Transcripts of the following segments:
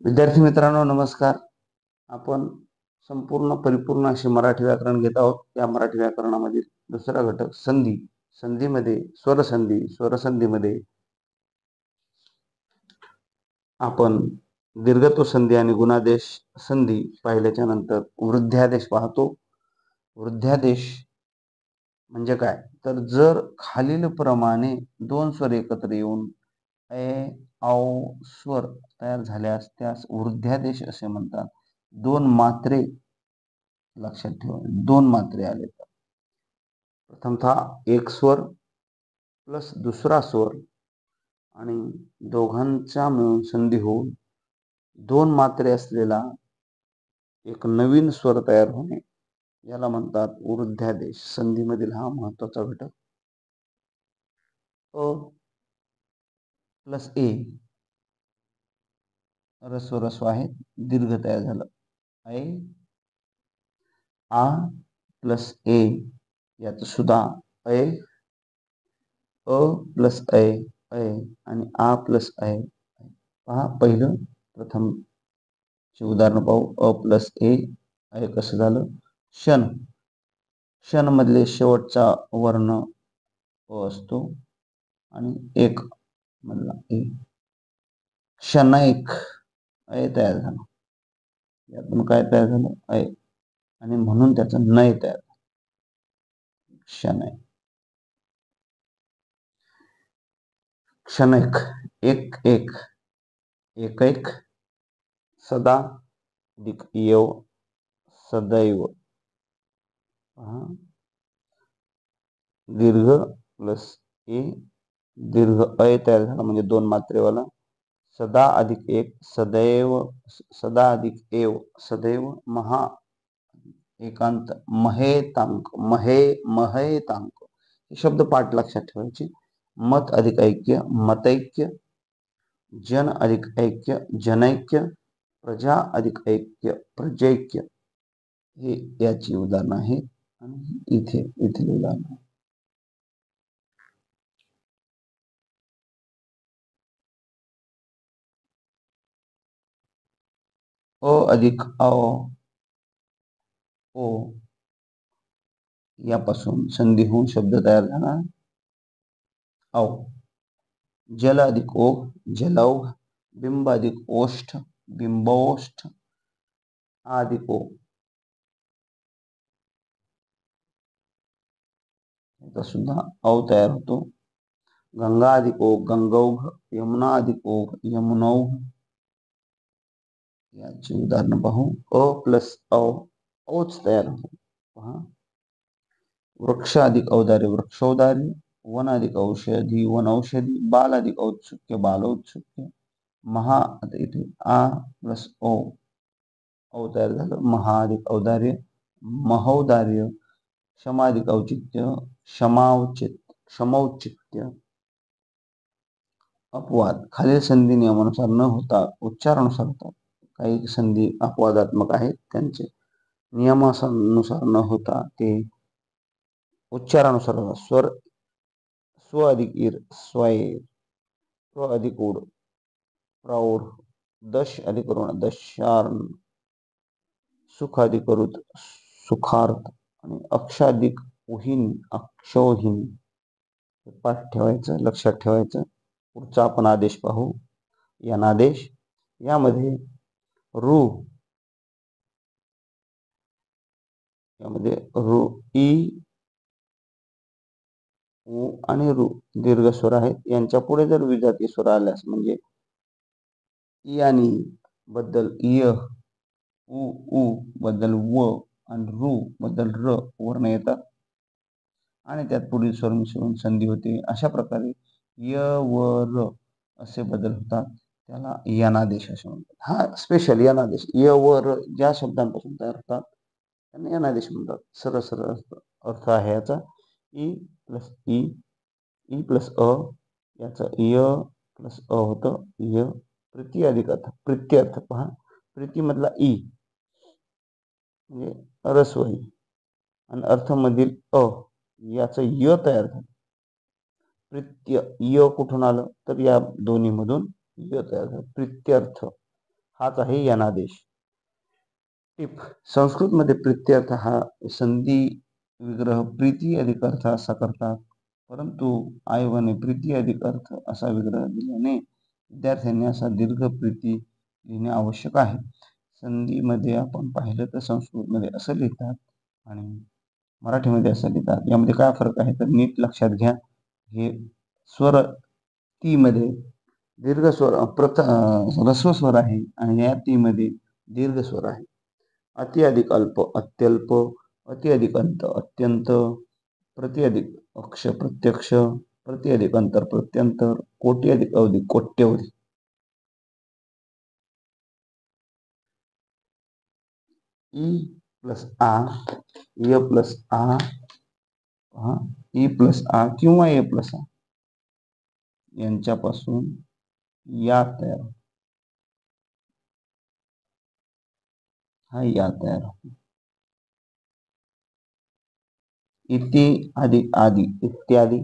विद्यार्थी मित्रांनो नमस्कार. आपण संपूर्ण परिपूर्ण असे मराठी व्याकरण घेत आहोत. या मराठी व्याकरणामधील दुसरा घटक संधी. संधीमध्ये स्वरसंधी, स्वरसंधीमध्ये आपण दीर्घत्व संधी आणि गुणादेश संधी पाहिल्याच्या नंतर वृद्ध्यादेश पाहतो. वृद्ध्यादेश म्हणजे काय, तर जर खालील प्रमाणे दोन स्वर एकत्र येऊन ए औ स्वर तयार झाल्यास त्यास वृद्ध्यादेश असे म्हणतात. दोन मात्रे लक्षात ठेवा, दोन मात्रे आले तर प्रथमतः एक स्वर प्लस दुसरा स्वर आणि दोघांचा मिळून संधी होऊन दोन मात्रे असलेला एक नवीन स्वर तयार होणे याला म्हणतात वृद्ध्यादेश. संधीमधील हा महत्वाचा घटक. अ प्लस ए रस्व रस्व आहे, दीर्घ तयार झालं. ऐ आ प्लस ए याच सुद्धा ऐ, अ प्लस ऐ ऐ आणि आ प्लस ऐ. पहा पहिलं प्रथम उदाहरण पाहू. अ प्लस ए ऐ कसं झालं. शन, शन मधले शेवटचा वर्ण अ असतो आणि एक मधला ए. क्षणैक ऐ तयार झाला. यातून काय तयार झालं, ऐ, आणि म्हणून त्याचं नय तयार झालं. क्षणैक. क्षणैक एक एक एकैक सदा अधिक येव सदैव. दीर्घ प्लस ए दीर्घ ऐ तयार झाला म्हणजे दोन मात्रेवाला. सदा अधिक एक सदैव, सदा अधिक एव सदैव. महा एकांत महेतांक महे महेतांक. हे शब्द पाठ लक्षात ठेवायचे. मत अधिक ऐक्य मतैक्य, जन अधिक ऐक्य जनैक्य, प्रजा अधिक ऐक्य प्रजैक्य. हे याची उदाहरण आहे आणि इथे उदाहरण. अ अधिक अ ओ यापासून संधी होऊन शब्द तयार झाला औ. जल अधिक ओघ जलौघ, बिंब अधिक ओष्ठ बिंबोष्ठ, अधिक ओ याचा सुद्धा औ तयार होतो. गंगा अधिक ओघ गंगौघ, यमुना अधिक ओघ यमुनौघ. याची उदाहरण पाहू. अ प्लस औ औच तयार होतो. पहा. वृक्ष अधिक औदार्य वृक्षौदार्य, वन अधिक औषधी वनौषधी, बाल अधिक औत्सुक्य बालौत्सुक्य. महा इथे आ प्लस ओ औ तयार झालं. महा अधिक औदार्य महौदार्य, क्षमा अधिक औचित्य क्षमौचित्य. अपवाद खालील संधी नियमानुसार न होता उच्चारानुसार होतात. काही संधी अपवादात्मक आहेत, त्यांचे नियमानुसार न होता ते उच्चारानुसार होतात. स्वर स्व अधिक इर स्वैर, प्र अधिक उड प्रौढ, दश अधिक ऋण दशार्ण, सुख अधिक रुत सुखार्थ आणि अक्षाधिक उहीन अक्षोहीन. पाठ ठेवायचं, लक्षात ठेवायचं. पुढचा आपण आदेश पाहू. यनादेश. यामध्ये रु यामध्ये रु ई उ आणि रु दीर्घ स्वर आहेत. यांच्या पुढे जर विजाती स्वर आल्यास म्हणजे इ आणि बद्दल य, उ उ बद्दल व आणि रु बद्दल र वर्ण येतात आणि त्यात पुढील स्वर मिसळून संधी होते. अशा प्रकारे य व र असे बदल होतात, त्याला यनादेश असे म्हणतात. हा स्पेशल यनादेश. य व र ज्या शब्दांपासून तयार होतात त्यांना यनादेश म्हणतात. सरळ सरळ अर्थ आहे याचा. ई प्लस ई प्लस अ याचा य प्लस अ होतं य. प्रीती अधिक अर्थ प्रित्यर्थ. पहा, प्रीती मधला ई म्हणजे रस्वही आणि अर्थ मधील अ याचं य तयार झालं. प्रित्य य कुठून आलं तर या दोन्ही मधून य तयार झालं. प्रित्यर्थ हाच आहे यनादेश. टिप: संस्कृतमध्ये प्रीत्यर्थ हा संधी विग्रह प्रीती अधिक अर्थ असा करतात, परंतु आयोगाने प्रीती अधिक अर्थ असा विग्रह दिल्याने विद्यार्थ्यांनी असा दीर्घ प्रीती लिहिणे आवश्यक आहे. संधीमध्ये आपण पाहिलं तर संस्कृतमध्ये असं लिहितात आणि मराठीमध्ये असं लिहितात. यामध्ये काय फरक आहे तर नीट लक्षात घ्या. हे स्वर ती मध्ये दीर्घ स्वर ह्रस्व स्वर आहे आणि या ती मध्ये दीर्घ स्वर आहे. अति अधिक अल्प अत्यल्प, अति अधिक अंत अत्यंत, प्रति अधिक अक्ष प्रत्यक्ष, प्रति अधिक अंतर प्रत्यंतर, कोटी अधिक अवधी कोट्यवधी. ई प्लस आ, य प्लस आ, ई प्लस आ किंवा ए प्लस आ यांच्यापासून या तयार होतो. हा या तयार होतो. इति अधिक आदि इत्यादी,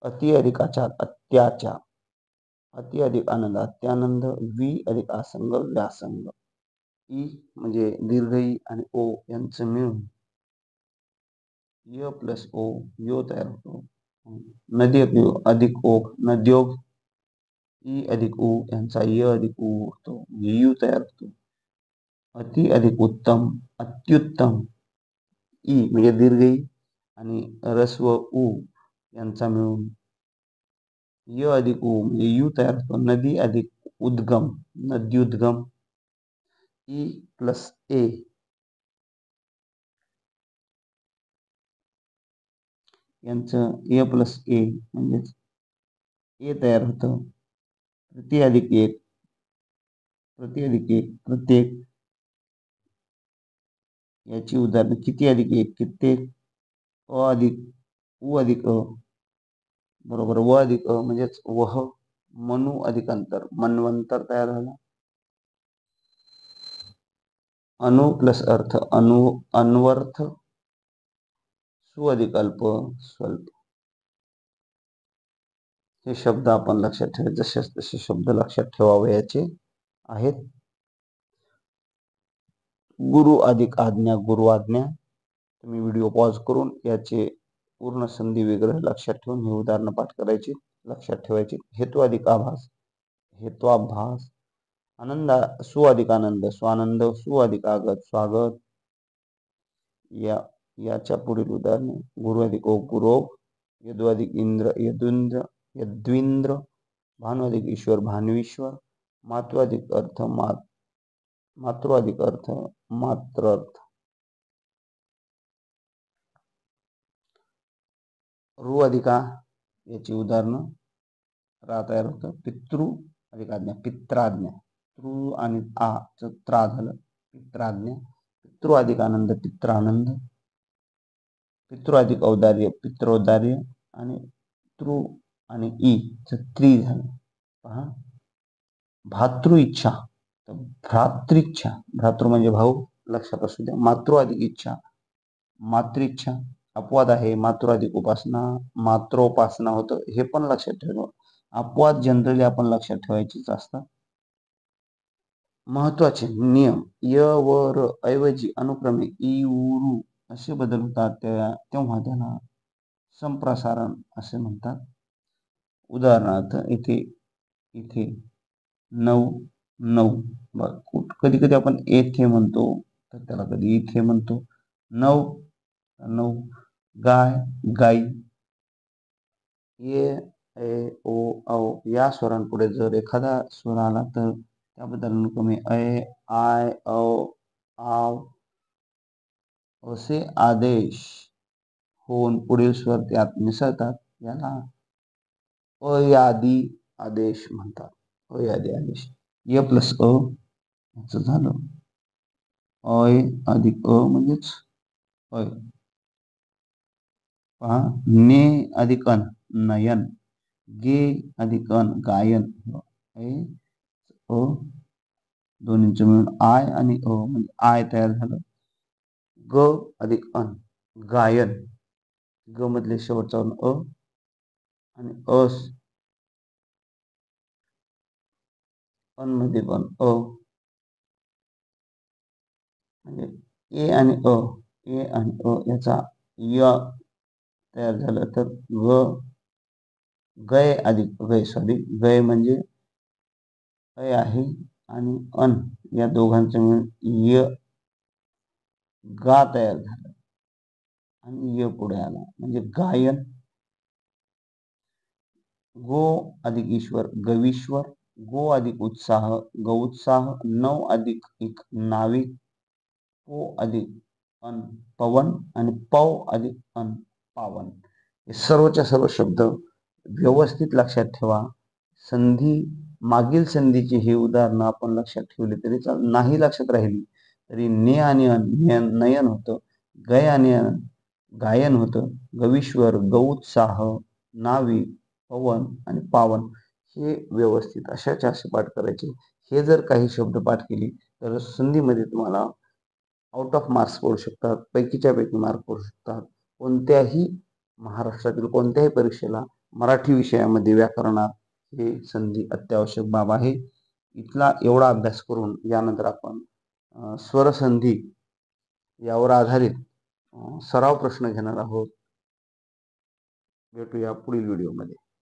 अति अधिकाचार अत्याचार, अति अधिक आनंद अत्यानंद, वि अधिक आसंग व्यासंग. ई म्हणजे दीर्घ ई आणि ओ यांचं मिळून य प्लस ओ यो तयार होतो. नदी अधिक ओघ नद्योग, ई अधिक उ यांचा य अधिक उ होतो म्हणजे यू तयार होतो. अति अधिक उत्तम अत्युत्तम, ई म्हणजे दीर्घ ई आणि ह्रस्व उ यांचा मिळून य अधिक उ म्हणजे यू तयार होतो. नदी अधिक उद्गम नद्युद्गम, ई प्लस ए यांचं ए प्लस ए म्हणजेच ए तयार होतं. प्रति अधिक एक प्रति अधिक एक प्रत्येक, याची उदाहरणे किती अधिक एक कित्येक, अ अधिक उ अधिक अ बरोबर व अधिक अ म्हणजेच वह, मनु अधिक अंतर मन्वंतर तयार झाला. अनु प्लस अर्थ अन्वर्थ, सु अधिक अल्प स्वल्प. हे शब्द आपण लक्षात ठेवा, जसे तसे शब्द लक्षात ठेवावयाचे आहेत. गुरु अधिक आज्ञा गुरु आज्ञा. तुम्ही व्हिडिओ पॉज करून याचे पूर्ण संधी विग्रह लक्षात ठेवून हे उदाहरणं पाठ करायची, लक्षात ठेवायची. हेतू अधिक आभास हेत्वाभास, आनंद सु अधिक आनंद स्वानंद, सु अधिक आगत स्वागत. याच्या पुढील उदाहरणे गुरु अधिक ओघ गुरोग, यदु अधिक इंद्र यदुंद्र यद्विंद्र, भानु अधिक ईश्वर भानुईश्वर, मातृ अधिक अर्थ मातृ अधिक अर्थ मात्रर्थ. रु अधिका याची उदाहरणं रा तयार होतं. पितृ अधिक आज्ञा पित्राज्ञा, तृ आणि आ त्रा झालं पित्राज्ञा. पितृ अधिक आनंद पित्रानंद, पितृ अधिक औदार्य पित्रोदार्य आणि तृ आणि ई त्रि झालं. पहा भातृ इच्छा तर भ्रातृच्छा, भ्रातृ म्हणजे भाऊ लक्षात असू द्या. मातृ अधिक इच्छा मातृच्छा, अपवाद आहे मातृ अधिक उपासना मात्रोपासना होतं, हे पण लक्षात ठेवा. अपवाद जनरली आपण लक्षात ठेवायचेच असतात. महत्वाचे नियम य व र ऐवजी अनुक्रमे ई उ रु असे बदल होतात तेव्हा त्याला संप्रसारण असे म्हणतात. उदाहरणार्थ इथे इथे 9 9 कधी कधी आपण येथे म्हणतो तर त्याला कधी इथे म्हणतो. 9 9 गाय गाई. ये ए ओ औ या स्वरांपुढे जर एखादा स्वर आला तर त्याबद्दल अनुक्रमे ऐ आय औ आव असे आदेश होऊन पुढील स्वर त्यात मिसळतात. याला अयादी आदेश म्हणतात. अयादी आदेश. य प्लस अ याचं झालं अय अधिक अ म्हणजेच अय. पहा ने अधिक अन नयन, गे अधिक अन गायन, अ दोन्हींचं मिळून आय आणि अ म्हणजे आय तयार झालं. ग अधिक अन गायन, ग मधले शेवटचा अ आणि अन मध्ये पण अ म्हणजे ए आणि अ, ए आणि अ याचा य तयार झालं तर गय अधिक गय सॉरी गय म्हणजे अय आहे आणि अन या दोघांचं मिळून य गा तयार झालं आणि य पुढे आला म्हणजे गायन. गो अधिक ईश्वर गवीश्वर, गो अधिक उत्साह गौत्साह, नव अधिक एक नाविक, पो अधिक अन पवन आणि पव अधिक अन पावन. हे सर्वच्या सर्व शब्द व्यवस्थित लक्षात ठेवा. संधी मागील संधीची हे उदाहरणं आपण लक्षात ठेवले तरी नाही लक्षात राहिली तरी ने आणि अन नयन होतं, गय आणि अन गायन होतं, गवीश्वर गौत्साह नाविक पवन आणि पावन हे व्यवस्थित अशाच्या असे पाठ करायचे. हे जर काही शब्द पाठ केली तर संधीमध्ये तुम्हाला आउट ऑफ मार्क्स पडू शकतात, पैकीच्या पैकी मार्क पडू शकतात. कोणत्याही महाराष्ट्रातील कोणत्याही परीक्षेला मराठी विषयामध्ये व्याकरणात हे संधी अत्यावश्यक बाब आहे. इथला एवढा अभ्यास करून यानंतर आपण स्वरसंधी यावर आधारित सराव प्रश्न घेणार आहोत. भेटूया पुढील व्हिडिओमध्ये.